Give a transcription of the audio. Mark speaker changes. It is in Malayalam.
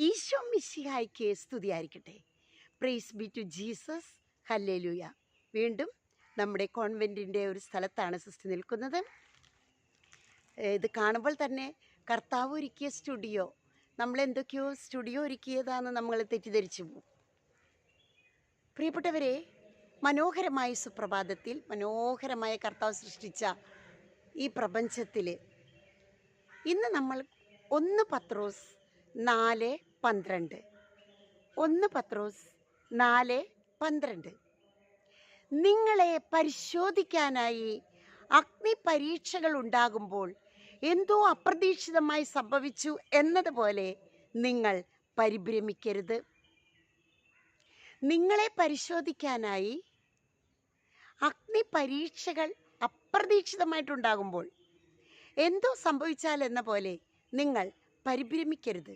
Speaker 1: ഈശോ മിശിഹായ്ക്ക് സ്തുതിയായിരിക്കട്ടെ. Praise be to Jesus. Hallelujah. വീണ്ടും നമ്മുടെ കോൺവെൻറ്റിൻ്റെ ഒരു സ്ഥലത്താണ് സിസ്റ്റർ നിൽക്കുന്നത്. ഇത് കാണുമ്പോൾ തന്നെ കർത്താവ് ഒരുക്കിയ സ്റ്റുഡിയോ, നമ്മളെന്തൊക്കെയോ സ്റ്റുഡിയോ ഒരുക്കിയതാണെന്ന് നമ്മൾ തെറ്റിദ്ധരിച്ചു പോകും. പ്രിയപ്പെട്ടവരെ, മനോഹരമായ സുപ്രഭാതത്തിൽ മനോഹരമായ കർത്താവ് സൃഷ്ടിച്ച ഈ പ്രപഞ്ചത്തിൽ ഇന്ന് നമ്മൾ 1 പത്രോസ് 4:12 1 പത്രോസ് 4:12 നിങ്ങളെ പരിശോധിക്കാനായി അഗ്നി പരീക്ഷകൾ ഉണ്ടാകുമ്പോൾ എന്തോ അപ്രതീക്ഷിതമായി സംഭവിച്ചു എന്നതുപോലെ നിങ്ങൾ പരിഭ്രമിക്കരുത്. നിങ്ങളെ പരിശോധിക്കാനായി അഗ്നി പരീക്ഷകൾ അപ്രതീക്ഷിതമായിട്ടുണ്ടാകുമ്പോൾ എന്തോ സംഭവിച്ചാൽ എന്ന പോലെ നിങ്ങൾ പരിഭ്രമിക്കരുത്.